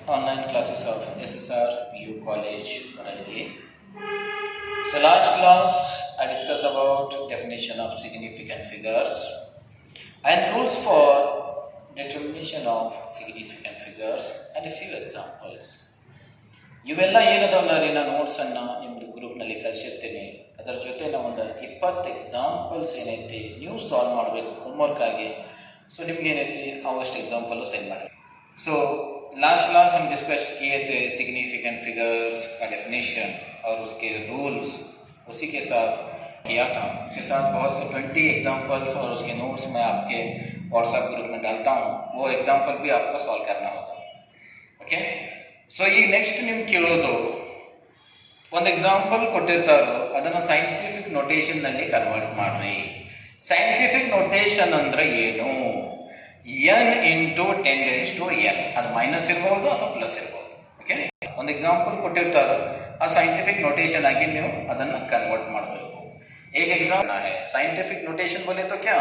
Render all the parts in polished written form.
online classes of SSR PU College, Morality. So last class I discussed about definition of significant figures and rules for determination of significant figures and a few examples. ಇವೆಲ್ಲ ಏನದವಲ್ಲ ನಾನು ನೋಟ್ಸನ್ನು ನಿಮ್ಮದು ಗ್ರೂಪ್ನಲ್ಲಿ ಕಳಿಸಿರ್ತೀನಿ. ಅದರ ಜೊತೆ ನಾವು ಒಂದು 20 examples ಏನೈತಿ ನೀವು solve ಮಾಡಬೇಕು ಹೋಮ್ವರ್ಕ್ ಆಗಿ. ಸೊ ನಿಮ್ಗೆ ಏನೈತಿ ಅವಷ್ಟು एग्जांपल सेंड ಮಾಡಿ. सो लास्ट क्लास हम डिस्कस किए थे सिग्निफिकेंट फिगर्स का डेफिनेशन और उसके रूल्स, उसी के साथ किया था. उसके साथ बहुत से 20 एग्जांपल्स और उसके नोट्स मैं आपके व्हाट्सएप ग्रुप में डालता हूँ. वो एग्जांपल भी आपको सॉल्व करना होगा. ओके. ಸೊ ಈಗ ನೆಕ್ಸ್ಟ್ ನಿಮ್ಗೆ ಕೇಳೋದು ಒಂದು ಎಕ್ಸಾಂಪಲ್ ಕೊಟ್ಟಿರ್ತಾರೋ ಅದನ್ನು ಸೈಂಟಿಫಿಕ್ ನೊಟೇಷನ್ನಲ್ಲಿ ಕನ್ವರ್ಟ್ ಮಾಡ್ರಿ. ಸೈಂಟಿಫಿಕ್ ನೊಟೇಷನ್ ಅಂದ್ರೆ ಏನು? n ಇಂಟು 10⁻n, ಅದು ಮೈನಸ್ ಇರ್ಬೋದು ಅಥವಾ ಪ್ಲಸ್ ಇರ್ಬೋದು. ಓಕೆ, ಒಂದು ಎಕ್ಸಾಂಪಲ್ ಕೊಟ್ಟಿರ್ತಾರೋ ಆ ಸೈಂಟಿಫಿಕ್ ನೊಟೇಷನ್ ಆಗಿ ನೀವು ಅದನ್ನು ಕನ್ವರ್ಟ್ ಮಾಡಬೇಕು. एक एग्जाम है साइंटिफिक नोटेशन बोले तो क्या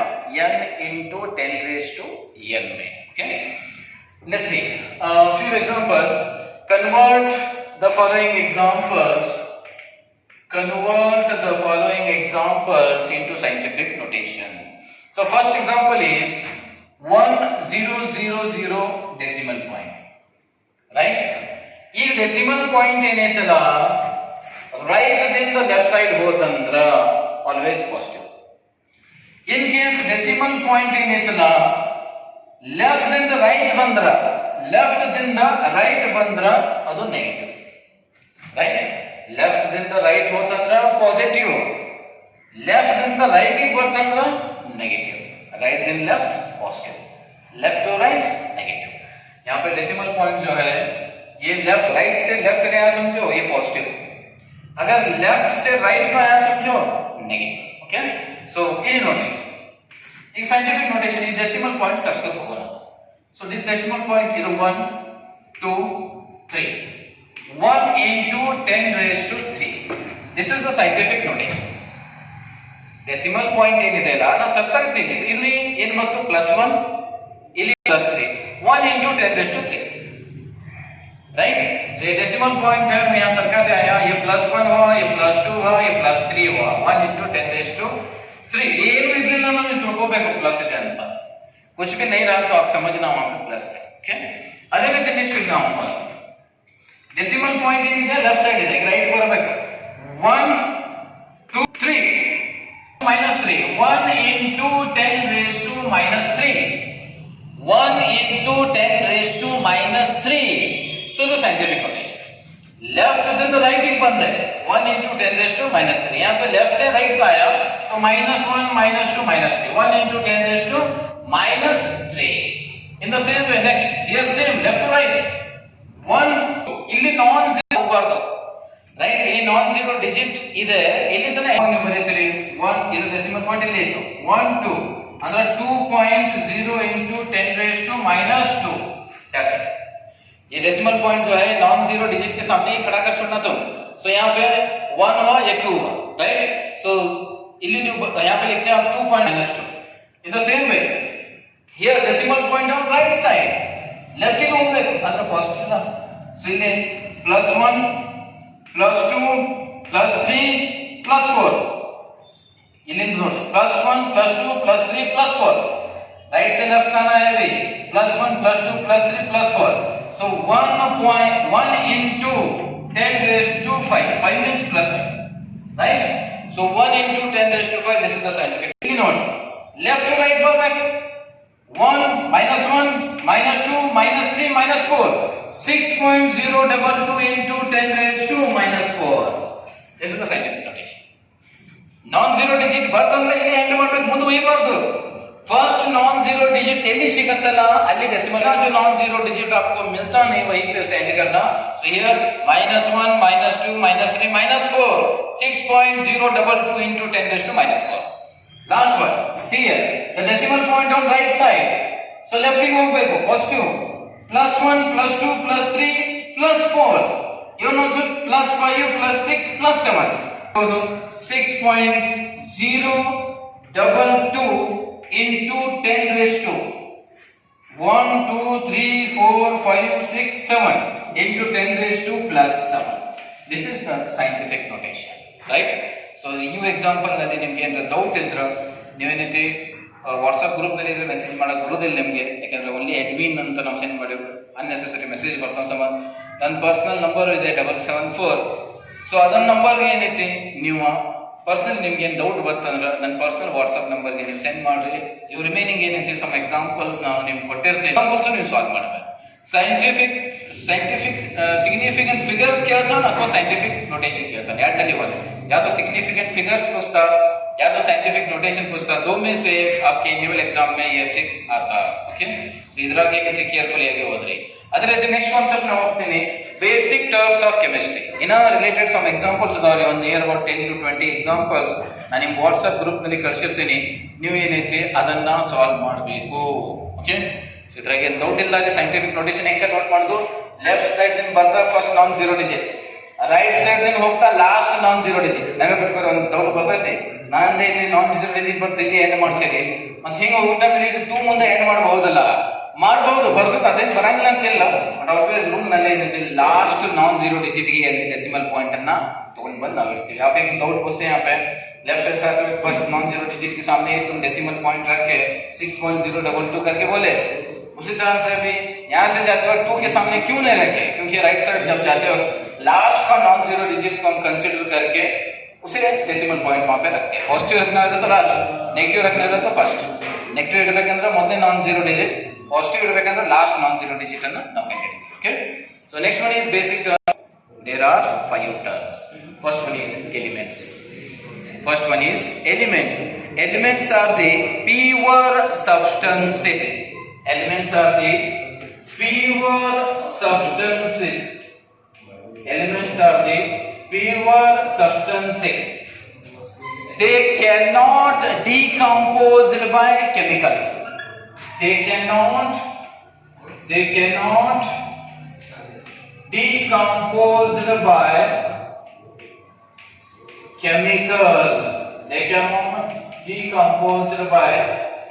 n इंटू 10⁻n में. Okay, let's see few example. Convert the following examples into scientific notation. So first example is 1000 decimal point, right? ಈ decimal point ಏನೈತಲ್ಲ right ದಿಂದ left side ಹೋತಂದ್ರ always positive. In case decimal point ಏನೈತಲ್ಲ left ದಿಂದ right ಬಂದ್ರ ಅದು negative, right? Left ದಿಂದ right ಹೋತಂದ್ರ positive, left ದಿಂದ ರೈಟ್ ಬಂತಂದ್ರ नेगेटिव, राइट दिन left positive, left to right negative. यहाँ पे डेसिमल पॉइंट जो है ये लेफ्ट राइट से लेफ्ट गया समझो ये पॉजिटिव, अगर लेफ्ट से राइट को आया समझो नेगेटिव. ओके, सो ये नोट एक साइंटिफिक नोटेशन ये डेसिमल पॉइंट संस्कृत होगा. So this decimal point is 1, 2, 3. 1 into 10⁻3. This is the scientific notation. Decimal point ಏನಿದೆಯಲ್ಲ ನಾನು ಸಬ್ಸ್ಟ್ರಾಕ್ಟ್ ಇಲ್ಲಿ ಏನು ಬಂತು +1 ಇಲ್ಲಿ +3. 1 into 10⁻3. राइट? So ये decimal point है मैं यहाँ सरकाते आया, ये +1 हुआ, ये +2 हुआ, ये +3 हुआ. 1 into 10⁻3. ಏನು ಇರಲಿಲ್ಲ ನಾನು ತಿಳ್ಕೋಬೇಕು ಪ್ಲಸ್ ಇದೆ ಅಂತ. कुछ भी नहीं रहा तो आप समझना वहां पे प्लस है. ओके, अदे में नेक्स्ट एग्जांपल डेसिमल पॉइंट ಏನಿದೆ ಲೆಫ್ಟ್ ಸೈಡ್ ಇದೆ, ರೈಟ್ ಬರಬೇಕು. 1 2 3 -3. 1 into 10⁻3. 1 into 10⁻3. so the scientific notation left ದಿಂದ राइट ಗೆ ಬಂದೆ 1 into 10⁻3. यहां पे लेफ्ट से राइट का आया तो -1 -2 -3. 1 into 10⁻3. in the same way next here same left to right 1 ಇಲ್ಲಿ ನಾನ್ ಝೀರೋ ಬರಬಹುದು, ರೈಟ್? ಈ ನಾನ್ ಝೀರೋ ಡಿಜಿಟ್ ಇದೆ ಇಲ್ಲಿ ತನ ನೀವು ಬರೀತೀರಿ 1 ಇದು ಡೆಸಿಮಲ್ ಪಾಯಿಂಟ್ ಇಲ್ಲಿ ಇತ್ತು 1 2 ಅಂದ್ರೆ 2.0 into 10⁻². that's it. ये डेसिमल पॉइंट जो है नॉन जीरो डिजिट के सामने ही खड़ा कर छोड़ना तुम. सो यहाँ पे 1 हुआ या 2 हुआ, राइट? सो ಇಲ್ಲಿ ನೀವು यहाँ पे लिखते हैं आप 2.2. in the same way here decimal point on right side left ಗೆ ಹೋಗಬೇಕು ಅದರ ಪಾಸಿಟಿವ್ ಅಲ್ಲ. ಸೊ ಇಲ್ಲಿ +1 +2 +3 +4 इलिंद ನೋಡಿ +1 +2 +3 +4 राइट से लेफ्ट का आना है भी +1 +2 +3 +4. so 1 into 10⁻5. 5 means +5, right? so 1 into 10⁻5. this is the scientific. note left to right perfect 1 -1 -2 -3 -4. 6.022 into 10⁻4. this is the scientific notation. non zero digit ಬರ್ತಂದ್ರೆ ಇಲ್ಲಿ ಎಂಡ್ ಮಾಡಬೇಕು, ಮುಂದೆ ಹೋಗಬಾರದು. फर्स्ट नॉन जीरो डिजिट एಲ್ಲಿ ಸಿಗುತ್ತಲ್ಲ ಅಲ್ಲಿ ಡೆಸಿಮಲ್ का जो नॉन जीरो डिजिट आपको मिलता नहीं वहीं पे सेंड करना. so here -1 -2 -3 -4. 6.022 into 10⁻4. last one see here the decimal point on right side. so left ಗೆ ಹೋಗಬೇಕು positive +1 +2 +3 +4. even also +5 +6 +7. so 6.022 into 10⁻ 1 2 3 4 5 6 7 into 10 raised to plus 7. This is the scientific notation, right? So you example ನಲ್ಲಿ ನಿಮಗೆ ಏನಾದರೂ doubt ಇದ್ರೆ ನೀವೇನೈತಿ WhatsApp group ನಲ್ಲಿ message ಮಾಡಕ್ಕೆ ಬರೋದಿಲ್ಲ ನಿಮಗೆ, ಯಾಕಂದ್ರೆ ಓನ್ಲಿ ಅಡ್ಮಿನ್ ಅಂತ ನಾವು ಸೆಂಡ್ ಮಾಡಿವಿ, ಅನ್ನೆಸೆಸರಿ ಮೆಸೇಜ್ ಬರ್ತಾವ ಸಂಬಂಧ. ನನ್ನ ಪರ್ಸನಲ್ ನಂಬರ್ ಇದೆ 774. ಸೊ ಅದನ್ನ ನಂಬರ್ಗೆ ಏನೈತಿ ನೀವು ಪರ್ಸನಲ್ ನಿಮ್ಗೆ ಏನು ಡೌಟ್ ಬರ್ತಂದ್ರೆ ನನ್ನ ಪರ್ಸನಲ್ ವಾಟ್ಸಪ್ ನಂಬರ್ಗೆ ನೀವು ಸೆಂಡ್ ಮಾಡ್ರಿ. ಇವು ರಿಮೈನಿಂಗ್ ಏನೈತಿ ಸಮ್ ಎಕ್ಸಾಂಪಲ್ಸ್ ನಾನು ನಿಮ್ಗೆ ಕೊಟ್ಟಿರ್ತೀನಿ, ಎಕ್ಸಾಂಪಲ್ಸ್ ನೀವು ಸಾಲ್ವ್ ಮಾಡಬೇಕು. ಸೈಂಟಿಫಿಕ್ ಸಿಗ್ನಿಫಿಕೆಂಟ್ ಫಿಗರ್ಸ್ ಕೇಳ್ತಾನೆ ಅಥವಾ ಸೈಂಟಿಫಿಕ್ ನೋಟೇಶನ್ ಕೇಳ್ತಾನೆ, ಎರಡರಲ್ಲಿ ಒಂದು. या तो सिग्निफिकेंट फिगर्स पूछता या तो साइंटिफिक नोटेशन पूछता, दो में से आपके एनुअल एग्जाम में ये फिक्स आता. ओके, तो इधर के केयरफुली आगे ಹೋದ್ರಿ. ಅದರ ನೆಕ್ಸ್ಟ್ ಕಾನ್ಸೆಪ್ಟ್ ನಾವು ಹೋಗ್ತೀನಿ, ಬೇಸಿಕ್ ಟರ್ಮ್ಸ್ ಆಫ್ ಕೆಮಿಸ್ಟ್ರಿ. ಇನ್ನ ರಿಲೇಟೆಡ್ ಸಮ್ ಎಕ್ಸಾಂಪಲ್ಸ್ ಇದಾವೆ, ಒಂದು ನಿಯರ್ ಅಬೌಟ್ 10 to 20 ಎಕ್ಸಾಂಪಲ್ಸ್ ನಾನು ನಿಮ್ಮ ವಾಟ್ಸ್ಆಪ್ ಗ್ರೂಪ್ ನಲ್ಲಿ ಕಳಿಸಿರ್ತೀನಿ. ನೀವು ಏನೈತಿ ಅದನ್ನ ಸಾಲ್ವ್ ಮಾಡಬೇಕು. ಓಕೆ, ಇದ್ರಾಗ ಏನು ಡೌಟ್ ಇಲ್ಲ. ಅಲ್ಲಿ ಸೈಂಟಿಫಿಕ್ ನೋಟೇಶನ್ ಹೆಂಗೆ ನೋಟ್ ಮಾಡೋದು, ಲೆಫ್ಟ್ ಸೈಡ್ ನಿಂದ ಬರ್ತಾ ಫಸ್ಟ್ ನಾನ್ ಜೀರೋ ಡಿಜಿಟ್, ರೈಟ್ ಸೈಡ್ ನಿಂದ ಹೋಗ್ತಾ ಲಾಸ್ಟ್ ನಾನ್ ಜೀರೋ ಡಿಜಿಟ್. ನೆನಪಿಟ್ಕೊಂಡು ಒಂದು ಡೌಟ್ ಬರ್ತೈತಿ, ನಾನೇ ಇಲ್ಲಿ ನಾನ್ ಜೀರೋ ಡಿಜಿಟ್ ಬರ್ತಾ ಇಲ್ಲಿ ಏನು ಮಾಡ್ಸೀರಿ, ಮತ್ತೆ ಹಿಂಗೆ ಹೋಗ್ತಾ ಇದು 2 ಮುಂದೆ ಏನು ಮಾಡಬಹುದಲ್ಲ, ಮಾಡಬಹುದು, ಬರ್ತದೆ, ಅದೇನು ಬರಂಗಿಲ್ಲ ಅಂತಿಲ್ಲ. ಬಟ್ ಆಲ್ವೇಸ್ ರೂಮ್ ನಲ್ಲಿ ಏನೈತಿ लास्ट नॉन जीरो डिजिट की डेसिमल पॉइंट अन्ना तोड़ बंद नागिर्तीವಿ. यहाँ पे एक डाउट पूछते हैं, यहाँ पे लेफ्ट हैंड साइड में फर्स्ट नॉन जीरो डिजिट के सामने तुम डेसिमल पॉइंट रख के 6.022 करके बोले. उसी तरह से भी यहाँ से जाते वक्त 2 के सामने क्यों नहीं रखे, क्योंकि राइट साइड जब जाते वक्त लास्ट का नॉन जीरो डिजिट को हम कंसीडर करके उसे डेसिमल पॉइंट वहां पे रखते हैं. पॉजिटिव रखना है तो लास्ट, नेगेटिव रखना है तो फर्स्ट. नेगेटिव ಇರಬೇಕಂದ್ರೆ ಮೊದಲೇ ನಾನ್ ಜೀರೋ ಡಿಜಿಟ್, ಪಾಸಿಟಿವ್ ಇರಬೇಕಂದ್ರೆ ಲಾಸ್ಟ್ ನಾನ್ ಜೀರೋ ಡಿಜಿಟ್ ಅನ್ನು ನಾವು ಕಂಡುಹಿಡಿತೀವಿ. Okay, so next one is basic terms. There are 5 terms. First one is elements. First one is elements. Elements are the pure substances. Elements are the pure substances. Elements are the pure substances. They cannot decomposed by chemicals. They cannot decomposed by chemicals. They cannot decomposed by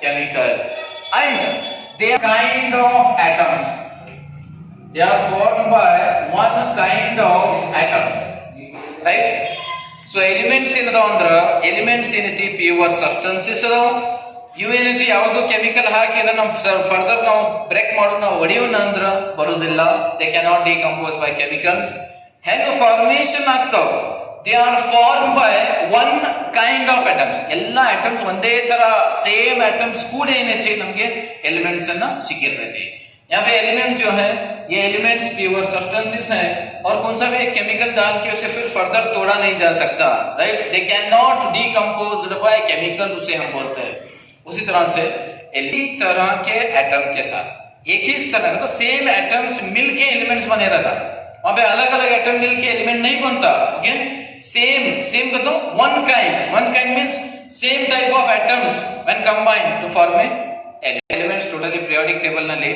chemicals. And they are kind of atoms. They are formed by one kind of atoms. Right? So elements ಏನದಾವ ಅಂದ್ರ, elements ಏನೈತಿ pure substances ಅದಾವ. ಇವು ಏನೈತಿ ಯಾವುದು chemical ಹಾಕಿ ಇದನ್ನ ನಾವು further ನಾವು ಬ್ರೇಕ್ ಮಾಡೋಣ, ನಾವು ಹೊಡಿಯೋಣ ಅಂದ್ರ ಬರುದಿಲ್ಲ. They cannot decompose by chemicals. ಹೆಂಗ ಫಾರ್ಮೇಶನ್ ಆಗ್ತಾವ, they are form by one kind of atoms. ಎಲ್ಲ ಅಟಮ್ಸ್ ಒಂದೇ ತರ ಸೇಮ್ ಅಟಮ್ಸ್ ಕೂಡ ಏನೈತಿ ನಮಗೆ ಎಲಿಮೆಂಟ್ಸ್ ಅನ್ನ ಸಿಕ್ಕಿರ್ತೈತಿ. यहाँ पे एलिमेंट्स जो है ये एलिमेंट्स प्योर सब्सटेंसेस हैं और कौन सा भी एक केमिकल डाल के उसे फिर फर्दर तोड़ा नहीं जा सकता. Right, they can not decomposed by chemical, उसे हम बोलते हैं. उसी तरह से इसी तरह के एटम के साथ एक ही तरह तो सेम एटम्स मिलके एलिमेंट्स बने रहता. वहां पे अलग अलग एटम मिलके एलिमेंट नहीं बनता. ओके, सेम का तो one kind means same type of atoms when combined to form a elements. Totally periodic table ನಲ್ಲಿ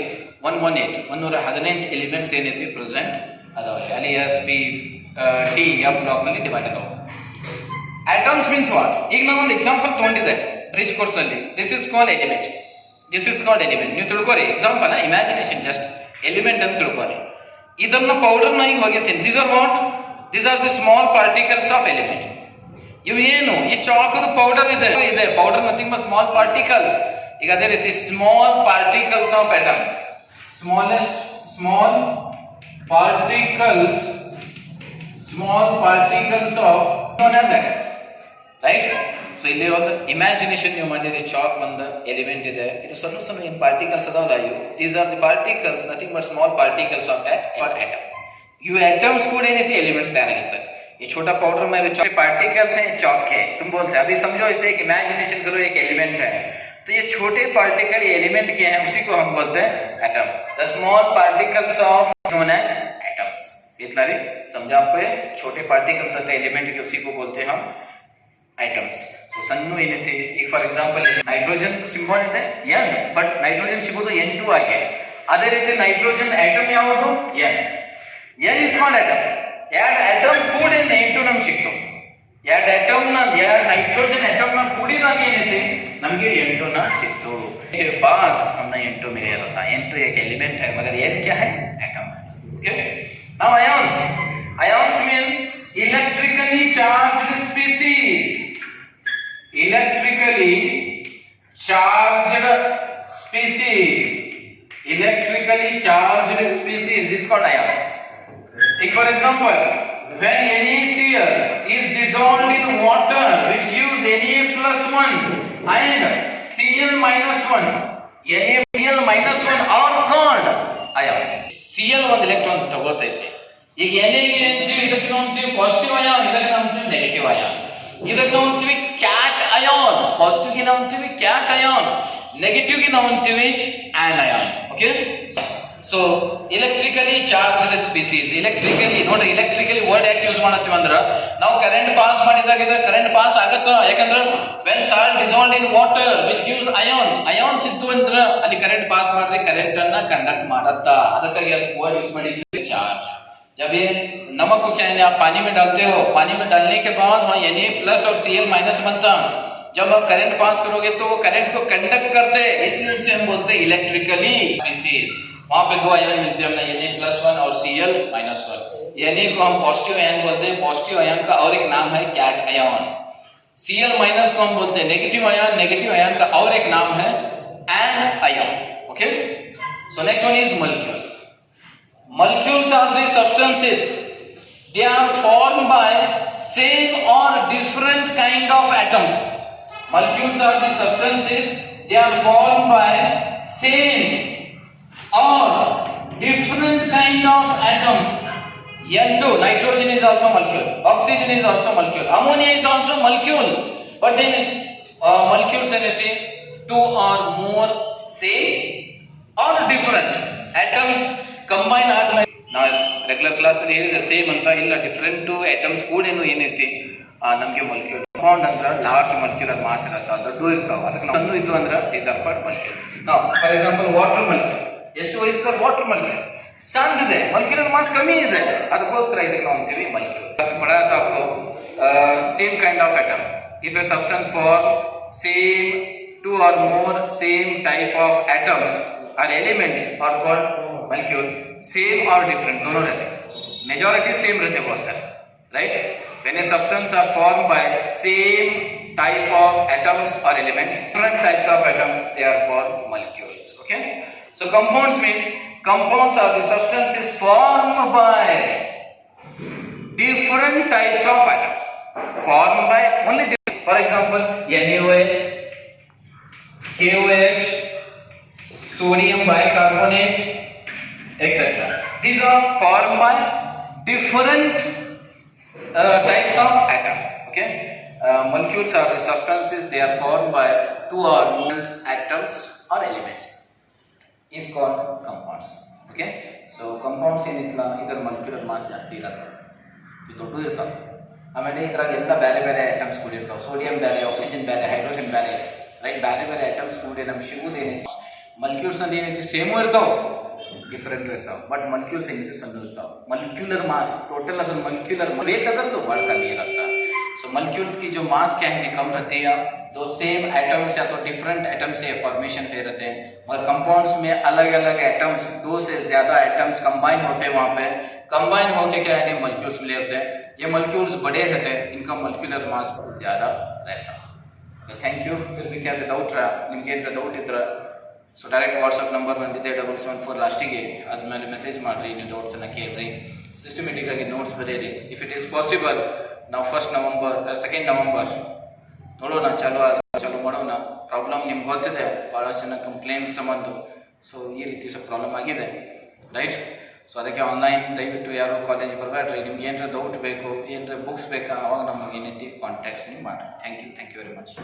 118 ಎಲಿಮೆಂಟ್ಸ್ ಏನೈತಿ ಪ್ರೆಸೆಂಟ್ ಅದಾವ. ಅಲ್ಲಿ S P D F block ನಲ್ಲಿ ಡಿವೈಡ್ ಅದಾವ. ಆಟಮ್ಸ್ ಮೀನ್ಸ್ ವಾಟ್, ಈಗ ನಾವು ಒಂದು ಎಕ್ಸಾಂಪಲ್ ತಗೊಂಡಿದ್ದೆ ಬ್ರಿಡ್ಜ್ ಕೋರ್ಸ್ ನಲ್ಲಿ. This is called element. ನೀವು ತಿಳ್ಕೊರಿ, ಎಕ್ಸಾಂಪಲ್ ಇಮ್ಯಾಜಿನೇಷನ್, ಜಸ್ಟ್ ಎಲಿಮೆಂಟ್ ಅಂತ ತಿಳ್ಕೊರಿ. ಇದನ್ನ ಪೌಡರ್ ನ ಈಗ ಹೋಗಿರ್ತೀನಿ. These are what, these are the small particles of element. ಇವು ಏನು, ಈ ಚಾಕದ ಪೌಡರ್ ಇದೆ powder nothing but small particles. ಈಗ ಅದೇ ರೀತಿ small particles of atom, small particles of known as atoms. Right? So ಇಲ್ಲಿ ಒಂದು ಇಮ್ಯಾಜಿನೇಷನ್ ನೀವು ಮಾಡಿದ್ರೆ, ಚಾಕ್ ಬಂದ ಎಲಿಮೆಂಟ್ ಇದೆ, ಇದು ಸಣ್ಣ ಸಣ್ಣ ಏನು ಪಾರ್ಟಿಕಲ್ಸ್ ಅದಾವಲ್ಲ, ಇವು these are the particles, nothing but small particles of atom. ಇವು एटम्स ಕೂಡ ಏನೈತಿ एलिमेंट्स तैयार ये छोटा पाउडर में भी पार्टिकल्स हैं, चौक है. तुम बोलते हैं अभी समझो इसे एक इमेजिनेशन करो, एक एलिमेंट है, तो ये छोटे पार्टिकल एलिमेंट के हैं, उसी को हम बोलते हैं atom. The small particles of known as atoms. इतना रे समझा आपको, ये छोटे पार्टिकल्स होते हैं एलिमेंट के, उसी को बोलते हैं हम एटम्स. सो सन्नु ಏನೈತಿ, ಈಗ ಫಾರ್ ಎಕ್ಸಾಂಪಲ್ ನೈಟ್ರೋಜನ್ ಸಿಂಬಲ್ ಇದೆ ಎನ್, ಬಟ್ ನೈಟ್ರೋಜನ್ ಸಿಗೋದು N2 ಆಗಿ. ಅದೇ ರೀತಿ ನೈಟ್ರೋಜನ್ ಆಟಮ್ ಯಾವುದು N ಇಸ್ ಕಾಲ್ಡ್ ಆಟಮ್. ಎರಡು ಆಟಮ್ ಕೂಡಿ N2 ನಮ್ಗೆ ಸಿಕ್ತು. ಎರಡು ನೈಟ್ರೋಜನ್ ಆಟಮ್ ನ ಕೂಡಿದಾಗ ಏನೈತಿ ನಮಗೆ N2 ಸಿಕ್ತು. के बाद हमने N2 में लिया था। N2 एक एलिमेंट है मगर N क्या है? एटम है। Okay, now ions, ions means electrically charged species, electrically charged species, electrically charged species is called ions. Take for example, when NaCl is dissolved in water which gives Na+1 and Cl-1, Cl-1 are called ions. Cl ಒಂದು electron ತಗೋತೈತಿ. ಈಗ Na ಗೆ ಅಂತೀವಿ, ಇದಕ್ಕೆ ನಾವು ಅಂತೀವಿ positive ion, ಇದಕ್ಕೆ ನಾವು ಅಂತೀವಿ ನೆಗೆಟಿವ್ ಅಯಾನ್. ಇದಕ್ಕೆ ನಾವು ಅಂತೀವಿ ಕ್ಯಾಟ್ ಅಯಾನ್, ಪಾಸಿಟಿವ್ ಗೆ ನಾವು ಅಂತೀವಿ ಕ್ಯಾಟ್ ಅಯಾನ್, ನೆಗೆಟಿವ್ ಗೆ ನಾವು ಅಂತೀವಿ anion. Okay, so electrically charged species, electrically ನೋಡ್ರಿ, ಇಲೆಕ್ಟ್ರಿಕಲಿ ವರ್ಡ್ ಯಾಕೆ ಯೂಸ್ ಮಾಡತ್ತೀವಿ ಅಂದ್ರೆ ನಾವು ಕರೆಂಟ್ ಪಾಸ್ ಮಾಡಿದಾಗ ಇದ್ರೆ ಕರೆಂಟ್ ಪಾಸ್ ಆಗತ್ತ. ಯಾಕಂದ್ರೆ when salt dissolved in water which gives ions, ions ಇದ್ದು ಅಂದ್ರೆ ಅಲ್ಲಿ ಕರೆಂಟ್ ಪಾಸ್ ಮಾಡಿದ್ರೆ ಕರೆಂಟ್ ಅನ್ನ ಕಂಡಕ್ಟ್ ಮಾಡತ್ತ. ಅದಕ್ಕಾಗಿ ವರ್ಡ್ ಯೂಸ್ ಮಾಡಿದ್ವಿ ಚಾರ್ಜ್. जब ये नमक को क्या है आप पानी में डालते हो, पानी में डालने के बाद वहाँ Na+ और Cl- बनता, जब आप करंट पास करोगे तो वो करंट को कंडक्ट करते, इसलिए उसे हम बोलते हैं इलेक्ट्रिकली स्पीसीज. वहाँ पे दो आयन मिलते हैं हमें, Na+1 और Cl-1. Na को हम पॉजिटिव आयन बोलते हैं, पॉजिटिव आयन का और एक नाम है कैट आयन. Cl- को हम बोलते हैं नेगेटिव आयन, नेगेटिव आयन का और एक नाम है an ion. Okay, so next one is molecules. Molecules are the substances, they are formed by same or different kind of atoms. Molecules are the substances, they are formed by same or different kind of atoms. N2, nitrogen is also molecule, oxygen is also molecule, ammonia is also molecule. But then molecules anything two or more same or different atoms combine ಆದ್ಮೇಲೆ ನಾವು regular class ಅಲ್ಲಿ ಹೇಳಿದ್ರೆ same ಅಂತ ಇಲ್ಲ, different items ಕೂಡ ಏನೈತಿ ನಮಗೆ molecule. Compound ಅಂದ್ರೆ ಲಾರ್ಜ್ ಮೊಲಿಕ್ಯುಲರ್ ಮಾಸ್ ಇರತ್ತ, ದೊಡ್ಡ ಇರ್ತಾವ, ಅದಕ್ಕೆ ನಾವು ಸಣ್ಣ ಇದ್ದು ಅಂದ್ರೆ ದೀಸ್ ಆರ್ ಕಾಲ್ಡ್ ಮೊಲಿಕ್ಯೂಲ್. ನಾವು ಫಾರ್ ಎಕ್ಸಾಂಪಲ್ ವಾಟರ್ ಮೊಲಿಕ್ಯೂಲ್, ಎಷ್ಟು ವಹಿಸ್ತಾರೆ ವಾಟರ್ ಮೊಲಿಕ್ಯೂಲ್ ಸಣ್ಣದಿದೆ, ಮೊಲಿಕ್ಯುಲರ್ ಮಾಸ್ ಕಮ್ಮಿ ಇದೆ, ಅದಕ್ಕೋಸ್ಕರ ಇದಕ್ಕೆ ನಾವು ಅಂತೀವಿ ಮೊಲಿಕ್ಯೂಲ್. ಪದಾರ್ಥ same kind of atom, if a substance for same two or more same type of atoms और एलिमेंट्स और कॉल्ड मॉलिक्यूल. सेम और डिफरेंट दोनों रहते, मेजॉरिटी सेम रहते बहुत सारे, right. When a substance are form by same type of atoms और elements, different types of atom they are form molecules. Okay, so compounds means compounds are the substances formed by different types of atoms, formed by only different. For example, NaOH, KOH, sodium bicarbonate, etc. These are formed by different types of atoms. Okay, molecules are the substances, they are formed by two or more atoms or elements, is called compounds. Okay, so compounds ಏನಿತ್ತಲ್ಲ ಇದರ molecular mass ಜಾಸ್ತಿ ಇರುತ್ತೆ, ಇದು ದೊಡ್ಡ ಇರ್ತಾವೆ. ಆಮೇಲೆ ಇದ್ರಾಗ ಎಲ್ಲ ಬೇರೆ ಬೇರೆ ಐಟಮ್ಸ್ ಕೂಡ ಇರ್ತಾವೆ, ಸೋಡಿಯಂ ಬೇರೆ, ಆಕ್ಸಿಜನ್ ಬೇರೆ, ಹೈಡ್ರೋಜನ್ ಬೇರೆ, ರೈಟ್. ಬೇರೆ ಬೇರೆ ಐಟಮ್ಸ್ ಕೂಡ ನಮ್ಗೆ ಸಿಗುವುದು ಏನೈತಿ ಮಲಿಕ್ಯೂಲ್ಸ್ ನಲ್ಲಿ ಏನೈತಿ ಸೇಮು ಇರ್ತಾವೆ, ಡಿಫರೆಂಟ್ ಇರ್ತಾವೆ. ಬಟ್ मॉलिक्यूल्स ಏನಿದೆ ಸಣ್ಣ ಇರ್ತಾವೆ. Molecular mass total other molecular weight other तो बड़ा कम ही रहता है. सो मॉलिक्यूल्स की जो मास क्या है कम रहती है, दो सेम एटम्स या तो डिफरेंट एटम्स से फॉर्मेशन पे रहते हैं. और कंपाउंड्स में अलग अलग एटम्स, दो से ज्यादा एटम्स कंबाइन होते हैं, वहाँ पे कंबाइन होके क्या है मॉलिक्यूल्स मिले रहते हैं. ये मॉलिक्यूल्स बड़े रहते हैं, इनका मॉलिक्यूलर मास ज्यादा रहता है. Thank you. फिर भी क्या ಡೌಟ್ ನಿಮಗೆ ಏನಾರ ಡೌಟ್ ಇದ್ರೆ ಸೊ ಡೈರೆಕ್ಟ್ ವಾಟ್ಸಪ್ ನಂಬರ್ ಬಂದಿದೆ 774 ಲಾಸ್ಟಿಗೆ, ಅದ್ಮೇಲೆ ಮೆಸೇಜ್ ಮಾಡಿರಿ, ನೀವು ಡೌಟ್ಸನ್ನು ಕೇಳಿರಿ, ಸಿಸ್ಟಮೆಟಿಕ್ ಆಗಿ ನೋಟ್ಸ್ ಬರೀರಿ. ಇಫ್ ಇಟ್ ಈಸ್ ಪಾಸಿಬಲ್ ನಾವು 1 ನವಂಬರ್ 2 ನವಂಬರ್ ನೋಡೋಣ, ಚಾಲು ಮಾಡೋಣ. ಪ್ರಾಬ್ಲಮ್ ನಿಮ್ಗೆ ಗೊತ್ತಿದೆ, ಭಾಳ ಜನ ಕಂಪ್ಲೇಂಟ್ಸ್ ಸಂಬಂಧ ಸೊ ಈ ರೀತಿ ಸ್ವಲ್ಪ ಪ್ರಾಬ್ಲಮ್ ಆಗಿದೆ, ರೈಟ್. ಸೊ ಅದಕ್ಕೆ ಆನ್ಲೈನ್ ದಯವಿಟ್ಟು ಯಾರು ಕಾಲೇಜ್ ಬರಬೇಡ್ರಿ. ನಿಮ್ಗೆ ಏನಾರ ಡೌಟ್ ಬೇಕು, ಏನಾರ ಬುಕ್ಸ್ ಬೇಕಾ, ಅವಾಗ ನಮಗೆ ಏನೈತಿ ಕಾಂಟ್ಯಾಕ್ಟ್ಸ್ ನೀವು ಮಾಡಿರಿ. Thank you very much.